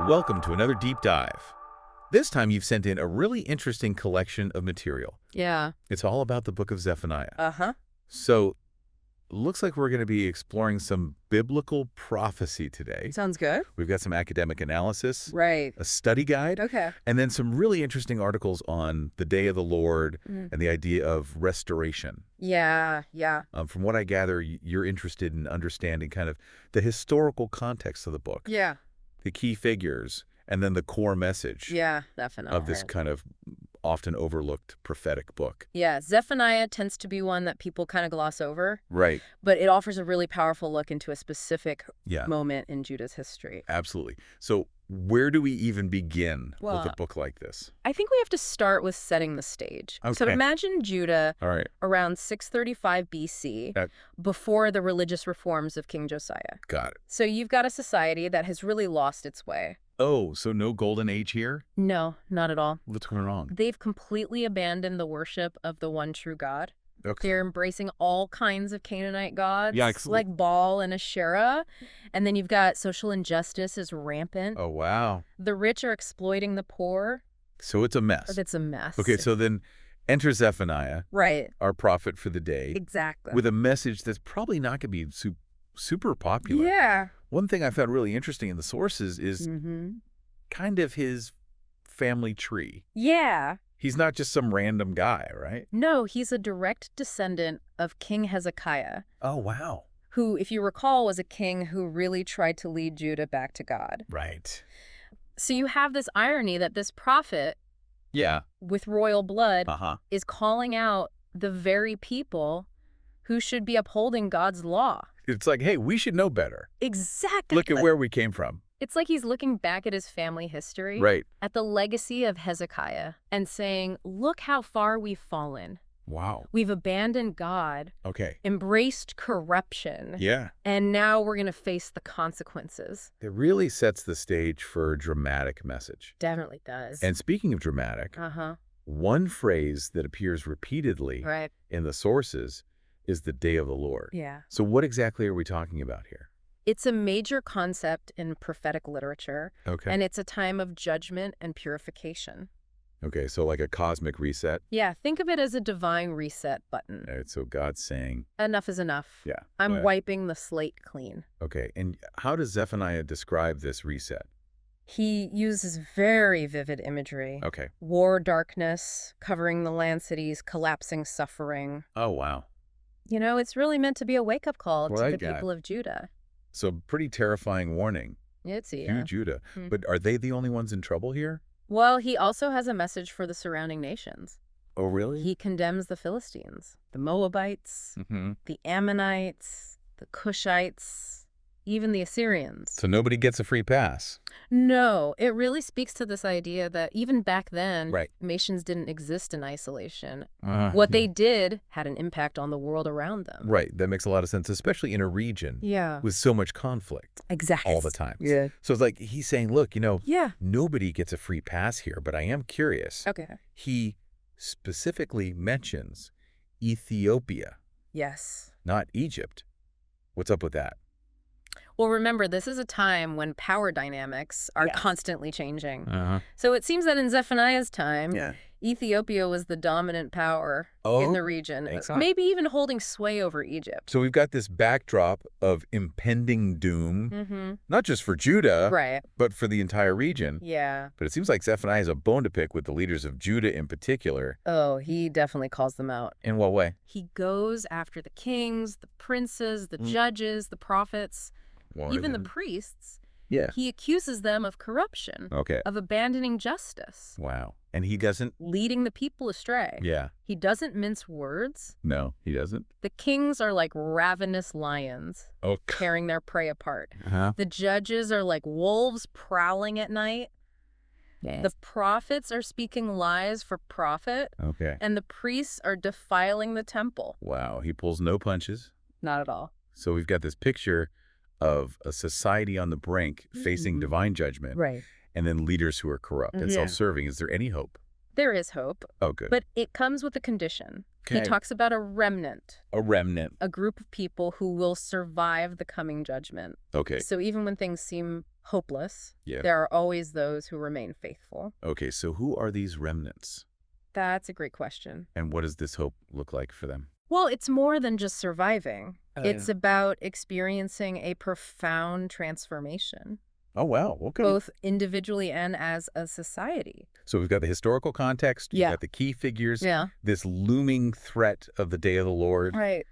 Welcome to another deep dive. This time you've sent in a really interesting collection of material. Yeah. It's all about the book of Zephaniah. Uh-huh. So, looks like we're going to be exploring some biblical prophecy today. Sounds good. We've got some academic analysis, Right. a study guide, Okay. and then some really interesting articles on the day of the Lord and the idea of restoration. Yeah. From what I gather, you're interested in understanding kind of the historical context of the book, Yeah. the key figures, and then the core message Yeah, definitely. of this kind of often overlooked prophetic book. Yeah, Zephaniah tends to be one that people kind of gloss over, Right. but it offers a really powerful look into a specific Yeah, moment in Judah's history. absolutely. So where do we even begin with a Well, book like this? I think we have to start with setting the stage. So Okay. imagine Judah All right. around 635 BC, That- before the religious reforms of King Josiah. Got it. So you've got a society that has really lost its way. Oh, so no golden age here? No, not at all. What's going wrong? They've completely abandoned the worship of the one true God. Okay. They're embracing all kinds of Canaanite gods, Yikes. like Baal and Asherah. And then you've got social injustice is rampant. Oh, wow. The rich are exploiting the poor. So it's a mess. It's a mess. Okay, so then enter Zephaniah, Right. our prophet for the day, Exactly. with a message that's probably not going to be super popular. Yeah. One thing I found really interesting in the sources is kind of his family tree. Yeah. He's not just some random guy, right? No, he's a direct descendant of King Hezekiah, Oh, wow. who, if you recall, was a king who really tried to lead Judah back to God. Right. So you have this irony that this prophet Yeah. with royal blood Uh-huh. is calling out the very people who should be upholding God's law. It's like, hey, we should know better. Exactly. Look at where we came from. It's like he's looking back at his family history, Right. at the legacy of Hezekiah, and saying, look how far we've fallen. Wow. We've abandoned God, Okay. embraced corruption, Yeah. and now we're going to face the consequences. It really sets the stage for a dramatic message. Definitely does. And speaking of dramatic, Uh-huh. one phrase that appears repeatedly Right. in the sources is the day of the Lord. Yeah. So what exactly are we talking about here? It's a major concept in prophetic literature, Okay. and it's a time of judgment and purification. Okay, so like a cosmic reset. Yeah, think of it as a divine reset button. All right, so God's saying, Enough is enough. yeah. I'm right. wiping the slate clean. Okay, and how does Zephaniah describe this reset? He uses very vivid imagery. Okay. War darkness, covering the land cities, collapsing suffering. Oh, wow. You know, it's really meant to be a wake-up call Well, to I the got it. people of Judah. So pretty terrifying warning It's to Judah. Hmm. But are they the only ones in trouble here? Well, he also has a message for the surrounding nations. Oh, really? He condemns the Philistines, the Moabites, Mm-hmm. the Ammonites, the Cushites, even the Assyrians. So nobody gets a free pass. No, it really speaks to this idea that even back then, Right. nations didn't exist in isolation. Uh, What they did had an impact on the world around them. Right, that makes a lot of sense, especially in a region Yeah. with so much conflict Exactly. all the time. Yeah. So it's like he's saying, look, Yeah. nobody gets a free pass here, but I am curious. Okay. He specifically mentions Ethiopia, Yes. not Egypt. What's up with that? Well, remember, this is a time when power dynamics are Yes. constantly changing. Uh-huh. So it seems that in Zephaniah's time, Yeah. Ethiopia was the dominant power in the region, excellent. maybe even holding sway over Egypt. So we've got this backdrop of impending doom, Mm-hmm. not just for Judah, Right. but for the entire region. Yeah. But it seems like Zephaniah has a bone to pick with the leaders of Judah in particular. Oh, he definitely calls them out. In what way? He goes after the kings, the princes, the Mm. judges, the prophets, What even the is it? priests. Yeah. He accuses them of corruption, Okay. of abandoning justice, Wow. And he doesn't? leading the people astray. Yeah. He doesn't mince words. No, he doesn't. The kings are like ravenous lions, Oh, tearing their prey apart. uh-huh. The judges are like wolves prowling at night. The prophets are speaking lies for profit, Okay. and the priests are defiling the temple. Wow. He pulls no punches. Not at all. So we've got this picture of a society on the brink facing Mhm. divine judgment, Right. and then leaders who are corrupt and Yeah. self-serving. Is there any hope? There is hope, Oh, good. but it comes with a condition. He Okay. talks about a remnant, A remnant. a group of people who will survive the coming judgment. Okay. So even when things seem hopeless. Yeah. There are always those who remain faithful. Okay, so who are these remnants? That's a great question. And what does this hope look like for them? Well, it's more than just surviving. It's Yeah. about experiencing a profound transformation, Oh, wow. Okay. both individually and as a society. So we've got the historical context. You've Yeah. got the key figures. Yeah. This looming threat of the day of the Lord. Right.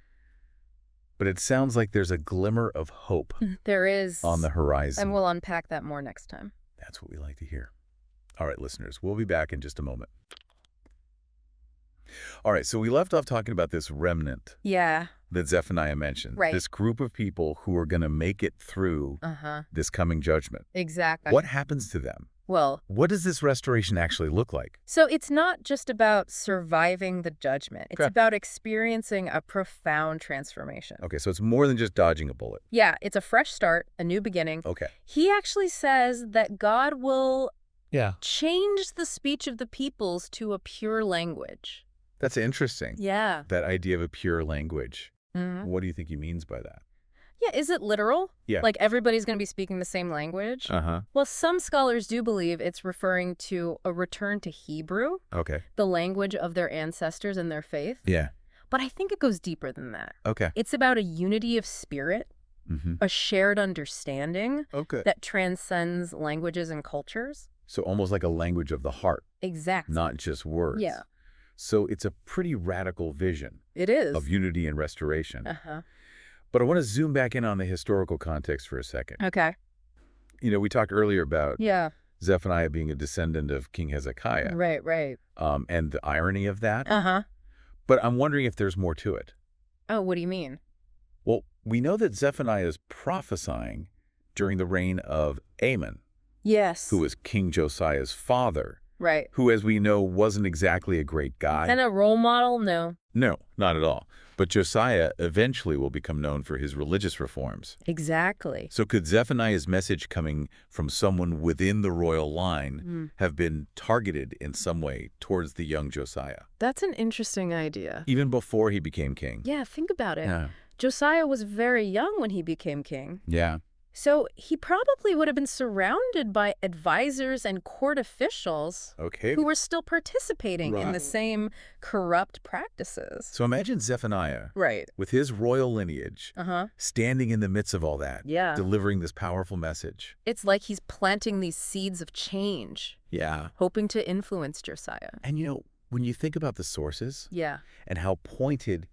But it sounds like there's a glimmer of hope There is. on the horizon. And we'll unpack that more next time. That's what we like to hear. All right, listeners, we'll be back in just a moment. All right, so we left off talking about this remnant Yeah. that Zephaniah mentioned. Right. This group of people who are going to make it through this coming judgment. Exactly. What happens to them? Well, What does this restoration actually look like? so it's not just about surviving the judgment. It's Okay. about experiencing a profound transformation. Okay, so it's more than just dodging a bullet. Yeah, it's a fresh start, a new beginning. Okay. He actually says that God will Yeah. change the speech of the peoples to a pure language. That's interesting. Yeah. That idea of a pure language. Mhm. What do you think he means by that? Yeah, is it literal? Yeah. Like everybody's going to be speaking the same language? Uh-huh. Well, some scholars do believe it's referring to a return to Hebrew, Okay. the language of their ancestors and their faith. Yeah. But I think it goes deeper than that. Okay. It's about a unity of spirit, Mm-hmm. a shared understanding Okay. that transcends languages and cultures. So almost like a language of the heart, Exactly. not just words. Yeah. So it's a pretty radical vision It is. of unity and restoration. Uh-huh. But I want to zoom back in on the historical context for a second. Okay. You know, we talked earlier about Yeah. Zephaniah being a descendant of King Hezekiah, Right. and the irony of that. Uh-huh. But I'm wondering if there's more to it. Oh, what do you mean? Well, we know that Zephaniah is prophesying during the reign of Amon, Yes. who was King Josiah's father, Right. who, as we know, wasn't exactly a great guy. And a role model? No. No, not at all. But Josiah eventually will become known for his religious reforms. Exactly. So could Zephaniah's message coming from someone within the royal line have been targeted in some way towards the young Josiah, That's an interesting idea. even before he became king? Yeah, think about it. Yeah. Josiah was very young when he became king. Yeah. So he probably would have been surrounded by advisors and court officials Okay. who were still participating in the Right. same corrupt practices. So imagine Zephaniah Right. with his royal lineage Uh-huh. standing in the midst of all that, Yeah. delivering this powerful message. It's like he's planting these seeds of change, Yeah. hoping to influence Josiah. And you know, when you think about the sources Yeah. and how pointed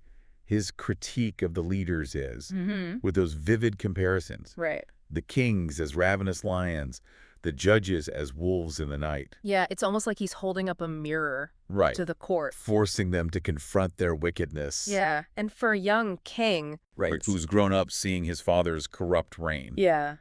his critique of the leaders is, Mm-hmm. with those vivid comparisons, Right. the kings as ravenous lions, the judges as wolves in the night. Yeah, it's almost like he's holding up a mirror Right. to the court. Forcing them to confront their wickedness. Yeah, and for a young king. Right. Who's grown up seeing his father's corrupt reign. Yeah.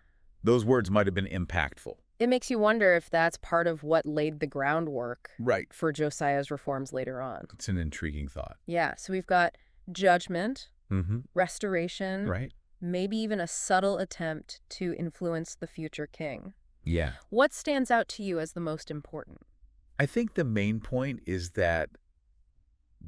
Those words might have been impactful. It makes you wonder if that's part of what laid the groundwork Right. for Josiah's reforms later on. It's an intriguing thought. Yeah, so we've got judgment, Mm-hmm. restoration, Right. maybe even a subtle attempt to influence the future king. Yeah. What stands out to you as the most important? I think the main point is that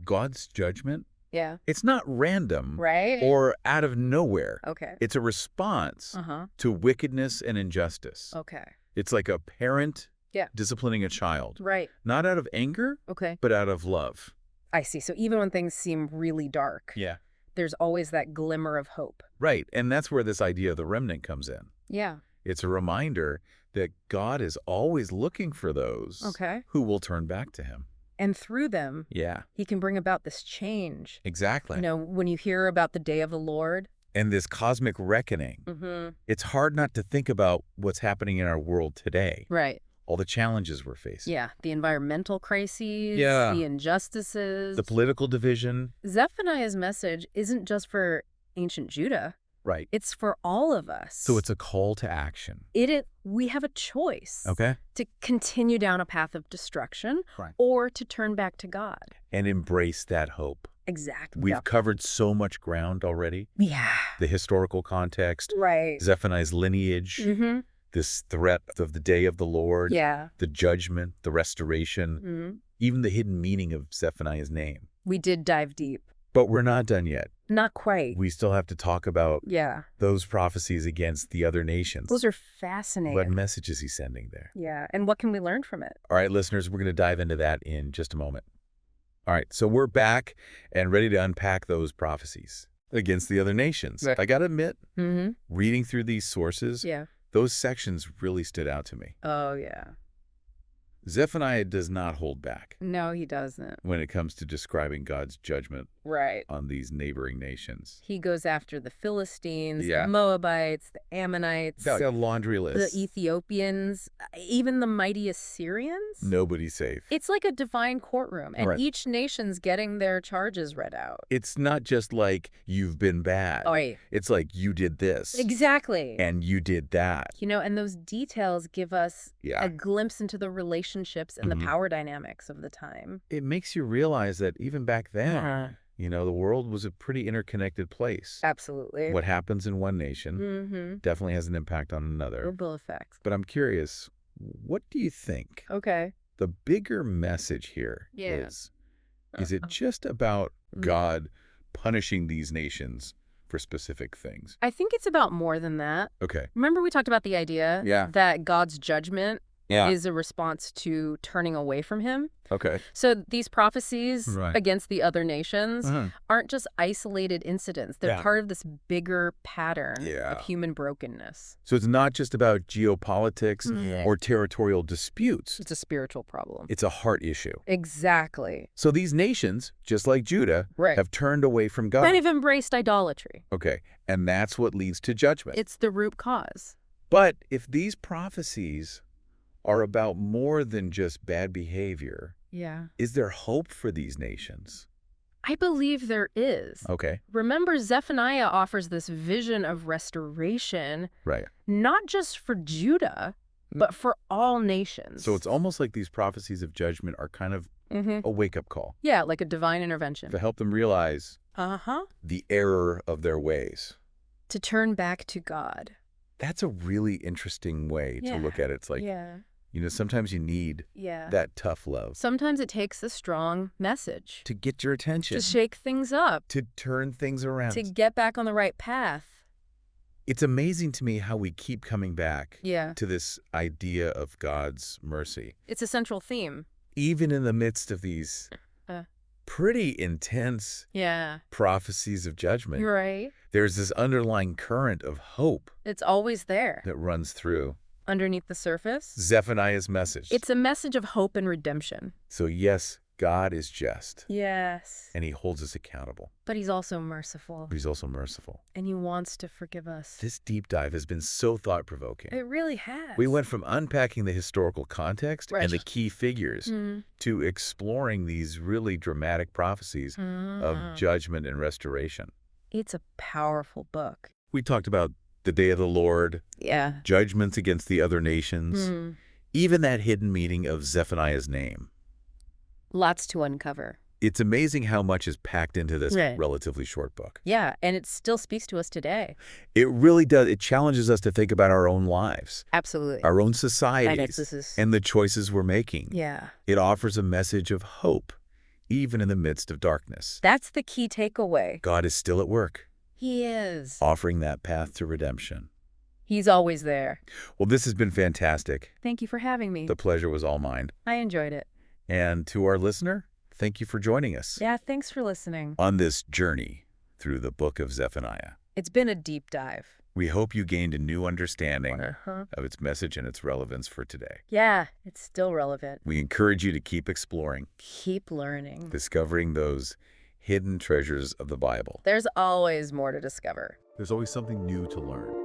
God's judgment, Yeah. it's not random Right? or out of nowhere. Okay. It's a response Uh-huh. to wickedness and injustice. Okay. It's like a parent Yeah. disciplining a child, Right. not out of anger, Okay. but out of love. I see. So even when things seem really dark, Yeah. there's always that glimmer of hope. Right. And that's where this idea of the remnant comes in. Yeah. It's a reminder that God is always looking for those Okay. who will turn back to him. And through them, Yeah, he can bring about this change. exactly. You know, when you hear about the day of the Lord. And this cosmic reckoning, Mm-hmm. it's hard not to think about what's happening in our world today, Right. all the challenges we're facing. Yeah. The environmental crises, Yeah. the injustices. The political division. Zephaniah's message isn't just for ancient Judah. Right. It's for all of us. So it's a call to action. We have a choice Okay. to continue down a path of destruction Right. or to turn back to God. And embrace that hope. Exactly. We've covered so much ground already. Yeah. The historical context, Right. Zephaniah's lineage, Mm-hmm. this threat of the day of the Lord, Yeah. the judgment, the restoration, Mm-hmm. even the hidden meaning of Zephaniah's name. We did dive deep. But we're not done yet. Not quite. We still have to talk about Yeah. those prophecies against the other nations. Those are fascinating. What message is he sending there? Yeah. And what can we learn from it? All right, listeners, we're going to dive into that in just a moment. All right, so we're back and ready to unpack those prophecies against the other nations. Right. I got to admit, Mm-hmm. reading through these sources, Yeah. those sections really stood out to me. Oh, yeah. Zephaniah does not hold back No, he doesn't. when it comes to describing God's judgment Right. on these neighboring nations. He goes after the Philistines, Yeah. the Moabites, the Ammonites, That's a laundry the list. Ethiopians, even the mighty Assyrians. Nobody's safe. It's like a divine courtroom, and Right. each nation's getting their charges read out. It's not just like you've been bad. Oh, yeah. It's like you did this. Exactly. And you did that. You know, and those details give us Yeah. a glimpse into the relationships and Mhm. the power dynamics of the time. It makes you realize that even back then, the world was a pretty interconnected place. Absolutely. What happens in one nation Mm-hmm. definitely has an impact on another. Ripple effects. But I'm curious, what do you think Okay. the bigger message here Yeah. is? Is it just about Mm. God punishing these nations for specific things? I think it's about more than that. Okay. Remember we talked about the idea Yeah. that God's judgment Yeah. is a response to turning away from him? Okay. So these prophecies Right. against the other nations Uh-huh. aren't just isolated incidents. They're Yeah. part of this bigger pattern Yeah. of human brokenness. So it's not just about geopolitics Mhm. or territorial disputes. It's a spiritual problem. It's a heart issue. Exactly. So these nations, just like Judah, Right. have turned away from God. And have embraced idolatry. Okay. And that's what leads to judgment. It's the root cause. But if these prophecies are about more than just bad behavior, Yeah. is there hope for these nations? I believe there is. Okay. Remember, Zephaniah offers this vision of restoration, Right. not just for Judah, but for all nations. So it's almost like these prophecies of judgment are kind of Mm-hmm. a wake-up call Yeah, like a divine intervention. to help them realize Uh-huh. the error of their ways. To turn back to God. That's a really interesting way to look at it. It's like, yeah. sometimes you need Yeah. that tough love Sometimes it takes a strong message to get your attention, to shake things up, to turn things around. to get back on the right path. It's amazing to me how we keep coming back Yeah. to this idea of God's mercy, It's a central theme. even in the midst of these Uh. pretty intense Yeah. prophecies of judgment. You're right. There's this underlying current of hope It's always there. that runs through Underneath the surface. Zephaniah's message. It's a message of hope and redemption. So yes, God is just, Yes. and he holds us accountable, But he's also merciful. but he's also merciful. And he wants to forgive us. This deep dive has been so thought-provoking. It really has. We went from unpacking the historical context Right. and the key figures Mm. to exploring these really dramatic prophecies of judgment and restoration. It's a powerful book. We talked about the day of the Lord, Yeah. judgments against the other nations, even that hidden meaning of Zephaniah's name. Lots to uncover. It's amazing how much is packed into this Right. relatively short book. Yeah, and it still speaks to us today. It really does. It challenges us to think about our own lives, Absolutely. our own I know societies, this is. and the choices we're making. Yeah. It offers a message of hope, even in the midst of darkness. That's the key takeaway. God is still at work, He is. offering that path to redemption. He's always there. Well, this has been fantastic. Thank you for having me. The pleasure was all mine. I enjoyed it. And to our listener, thank you for joining us Yeah, thanks for listening. on this journey through the book of Zephaniah. It's been a deep dive. We hope you gained a new understanding Uh-huh. of its message and its relevance for today. Yeah, it's still relevant. We encourage you to keep exploring, Keep learning. discovering those hidden treasures of the Bible. There's always more to discover. There's always something new to learn.